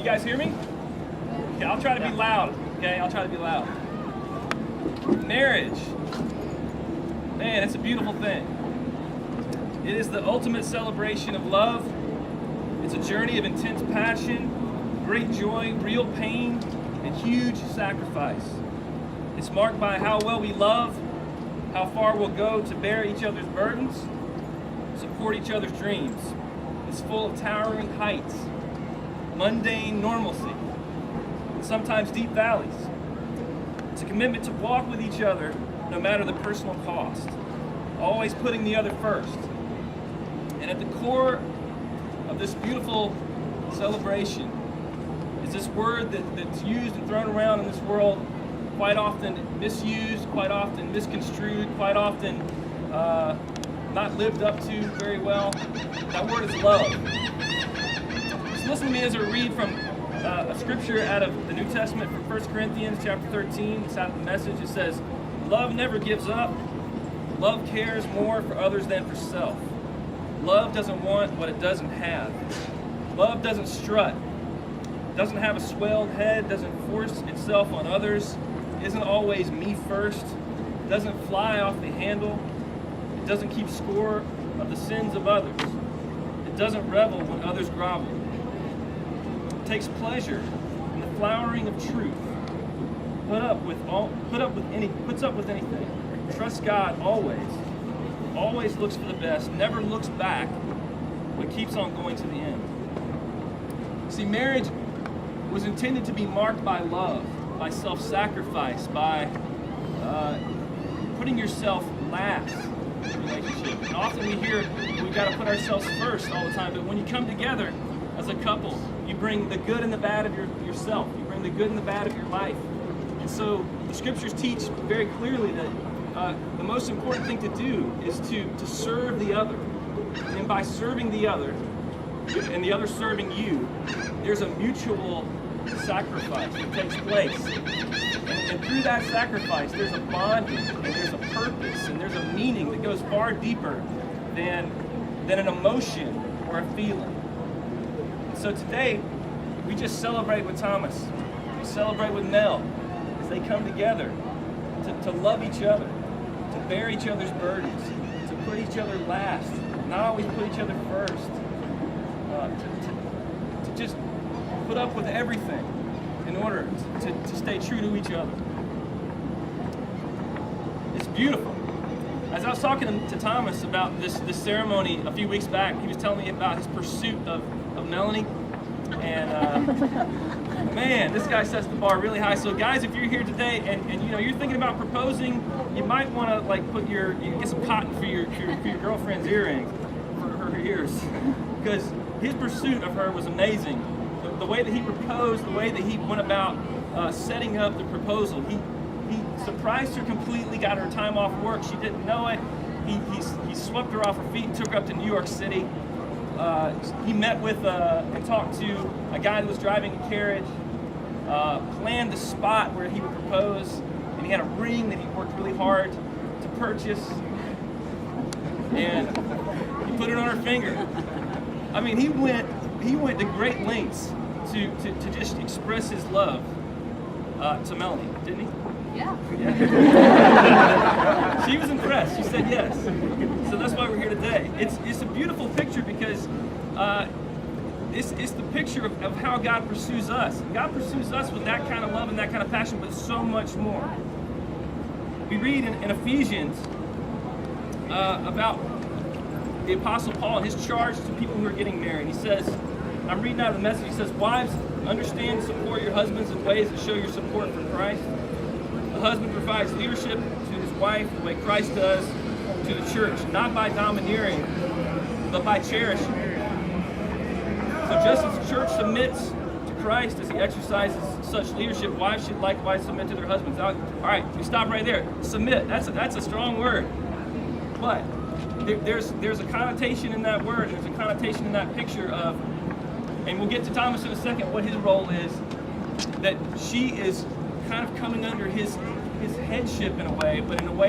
You guys hear me? Okay, I'll try to be loud. Okay, I'll try to be loud. Marriage. Man, it's a beautiful thing. It is the ultimate celebration of love. It's a journey of intense passion, great joy, real pain, and huge sacrifice. It's marked by how well we love, how far we'll go to bear each other's burdens, support each other's dreams. It's full of towering heights, mundane normalcy, and sometimes deep valleys. It's a commitment to walk with each other no matter the personal cost, always putting the other first. And at the core of this beautiful celebration is this word that's used and thrown around in this world, quite often misused, quite often misconstrued, quite often not lived up to very well. That word is love. Just listen to me as I read from a scripture out of the New Testament from 1 Corinthians chapter 13. It's out of the Message. It says, "Love never gives up. Love cares more for others than for self. Love doesn't want what it doesn't have. Love doesn't strut, doesn't have a swelled head, doesn't force itself on others, isn't always me first, doesn't fly off the handle, it doesn't keep score of the sins of others, it doesn't revel when others grovel. It takes pleasure in the flowering of truth, puts up with anything, trusts God always looks for the best, never looks back, but keeps on going to the end." See, marriage was intended to be marked by love, by self-sacrifice, by putting yourself last in a relationship. And often we hear we've got to put ourselves first all the time, but when you come together as a couple, you bring the good and the bad of yourself. You bring the good and the bad of your life. And so the scriptures teach very clearly that the most important thing to do is to serve the other. And by serving the other, and the other serving you, there's a mutual sacrifice that takes place. And through that sacrifice, there's a bonding, and there's a purpose, and there's a meaning that goes far deeper than an emotion or a feeling. So today, we just celebrate with Thomas. We celebrate with Nell as they come together to love each other, to bear each other's burdens, to put each other last, not always put each other first, to just put up with everything in order to stay true to each other. It's beautiful. As I was talking to Thomas about this ceremony a few weeks back, he was telling me about his pursuit of Melanie. And man, this guy sets the bar really high. So guys, if you're here today and you're thinking about proposing, you might want to get some cotton for your girlfriend's earrings, for her ears, because his pursuit of her was amazing. The way that he proposed, the way that he went about setting up the proposal, he surprised her completely, got her time off work. She didn't know it. He swept her off her feet and took her up to New York City. He met with and talked to a guy that was driving a carriage, planned the spot where he would propose, and he had a ring that he worked really hard to purchase, and he put it on her finger. I mean, he went to great lengths to just express his love to Melanie, didn't he? Yeah. She was impressed. She said yes. So that's why we're here today. It's a beautiful picture because it's the picture of how God pursues us. God pursues us with that kind of love and that kind of passion, but so much more. We read in Ephesians about the Apostle Paul and his charge to people who are getting married. He says, I'm reading out of the Message, he says, "Wives, understand and support your husbands in ways that show your support for Christ. The husband provides leadership to his wife the way Christ does to the church, not by domineering, but by cherishing. So just as the church submits to Christ as he exercises such leadership, wives should likewise submit to their husbands." All right, we stop right there. Submit, that's a strong word. But there's a connotation in that word, there's a connotation in that picture of, and we'll get to Thomas in a second, what his role is, that she is kind of coming under his headship in a way, but in a way